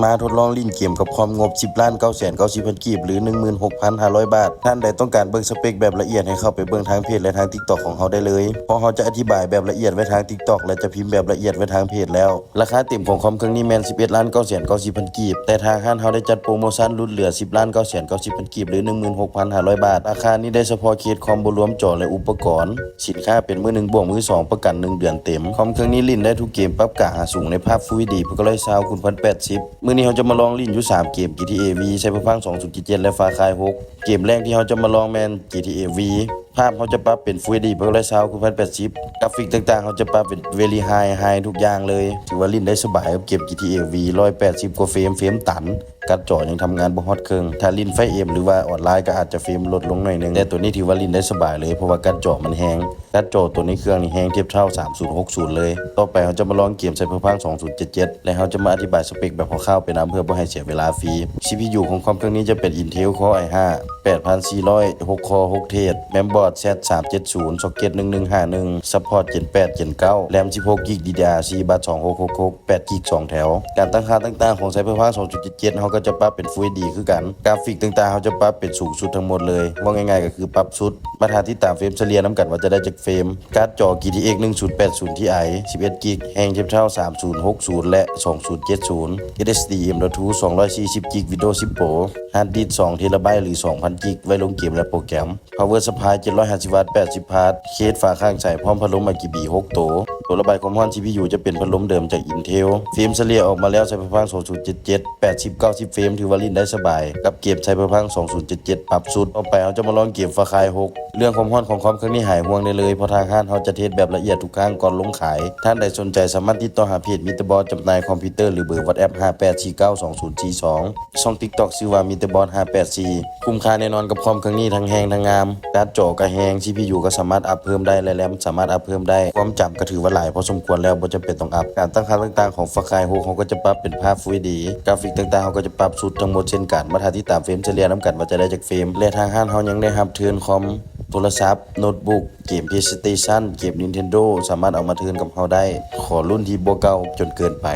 มาทดลองลิ้นเกมกับความงบ 10,990,000 กีบหรือ 16,500 บาทท่านใดต้องการเบิ่งสเปคแบบละเอียดให้เข้าไปเบิ่งทางเพจและทาง TikTok ของเฮาได้เลยเพราะเฮาจะอธิบายแบบละเอียดไว้ทาง TikTok และจะพิมพ์แบบละเอียดไว้ทางเพจแล้วราคาเต็มของคอมเครื่องนี้แม่น 11,990,000 กีบแต่ทางห้านเฮาได้จัดโปรโมชั่นลดเหลือ 10,990,000 กีบหรือ 16,500 บาทราคานี้ได้เฉพาะเคสคอมบ่รวมจอและอุปกรณ์สินค้าเป็นมือ1บวกมือ2ประกัน1เดือนเต็มคอมเครื่องนี้ลิ้นได้ทุกเกมปรับกะหาสูงในภาพ Full HD เพื่อ100ซาวคูณ 1080มื้อนี้เฮาจะมาลองลิ้นอยู่3เกม GTA V ไซเบอร์พัง 2077 และ Far Cry 6 เกมแรกที่เฮาจะมาลองแม่น GTA V ภาพเฮาจะปรับเป็น Full HD เพื่อ100ซาวคูณ 1080กราฟิกต่างๆเฮาจะปรับเป็น Very High ทุกอย่างเลยถือว่าลิ้นได้สบายกับเกม GTA V 180กว่าเฟรมตันการ์ดจอยังทำงานบ่ฮอดเครื่องถ้าลิ้นไฟเอ็มหรือว่าออนไลน์ก็อาจจะเฟรมลดลงหน่อยนึงแต่ตัวนี้ถือว่าลิ้นได้สบายเลยเพราะว่าการ์ดจอมันแฮงการ์ดจอตัวนี้เครื่องนี่แฮงเทียบเท่า3060เลยต่อไปเราจะมาลองเกมไซเบอร์พัง 2077 และเราจะมาอธิบายสเปคแบบคร่าวๆไปนำเพื่อบ่ให้เสียเวลาฟรี CPU ของคอมเครื่องนี้จะเป็น Intel Core i5 8400 6 Core 6 Thread Mainboard Z370 Socket 1151 Support Gen 8 Gen 9 RAM 16GB DDR4 บัส2666 8GB 2แถวการตั้งค่าต่างๆของไซเบอร์พัง 2077 เราก็จะปรับเป็น Full HD คือกันกราฟิกต่างๆเราจะปรับเป็นสูงสุดทั้งหมดเลยว่าง่ายๆก็คือปรับสุดมาทาที่ตามเฟรมเฉลี่ยนำกันว่าจะได้จากเฟรมการ์ดจอ GTX 1080 Ti 11GB แฮงเทียบเท่า3060 และ 2070 SSD M.2 240GB Windows 10 Pro Hard Disk 2TB หรือ 2,000GB ไว้ลงเกมและโปรแกรม Power Supply 750 วัตต์ 80 พาร์ทเคสฝาข้างใส่พร้อมพัดลม RGB 6 ตัวตัวระบายความร้อน CPU จะเป็นพัดลมเดิมจาก Intel เฟรมเฉลี่ยออกมาแล้วไซเบอร์พัง 2077 80-90 เฟรมถือว่าลิ้นได้สบายกับเกมไซเบอร์พัง 2077 ปรับสุดต่อไปเราจะมาลองเกม Far Cry 6 เรื่องความร้อนของคอมเครื่องนี้หายห่วงได้เลยเพราะทางห้างเขาจะเทสแบบละเอียดทุกครั้งก่อนลงขายท่านใดสนใจสามารถติดต่อหาเพจมิเตอร์บอสจำหน่ายคอมพิวเตอร์หรือเบอร์ WhatsApp 58492042ช่อง TikTok ชื่อว่ามิเตอร์บอส584คุ้มค่าแน่นอนกับคอมเครื่องนี้ทั้งแฮงทั้งงามการ์ดจอก็แฮง CPU ก็สามารถอัพเพิ่มได้และแรมสามารถอัพเพิ่มได้ความจำก็ถือว่าหลายพอสมควรแล้วบ่จำเป็นต้องอัพการตั้งค่าต่างๆของ Far Cry 6เขาก็จะปรับเป็นภาพ Full HD กราฟิกต่างๆเขาก็จะปรับสุดทั้งหมดเช่นกันมาทาที่ตามเฟรมเฉลี่ยนํกันว่าจะได้จากเฟรมและทางห้างเขายังได้รับเทิร์นคอมโทรศัพท์โน้ตบุ๊กเกม PlayStation เกม Nintendo สามารถเอามาเทิร์นกับเขาได้ขอรุ่นที่บ่เก่าจนเกินไป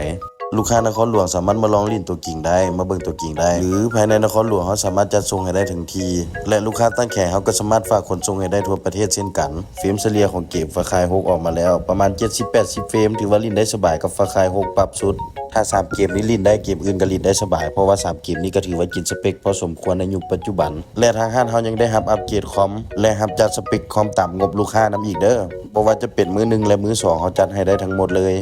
ลูกค้านครหลวงสามารถมาลองลิ้นตัวกิ่งได้มาเบิ่งตัวกิ่งได้หรือภายในนครหลวงเขาสามารถจัดส่งให้ได้ถึงที่และลูกค้าตั้งแขกเขาก็สามารถฝากขนส่งให้ได้ทั่วประเทศเช่นกันเฟรมเฉลี่ยของเกม Far Cry 6 ออกมาแล้วประมาณ 70-80 เฟรมถือว่าลิ้นได้สบายกับ Far Cry 6 ปรับสุดถ้า3เกมนี้ลิ้นได้เกมอื่นก็ลิ้นได้สบายเพราะว่า3เกมนี้ก็ถือว่ากินสเปคพอสมควรในยุคปัจจุบันและทางห้างเขายังได้รับอัปเกรดคอมและรับจัดสเปคคอมตามงบลูกค้านำอีกเด้อบ่ว่าจะเป็นมือ1และมือ2เขาจัดให้ได้ทั้งหมดเลย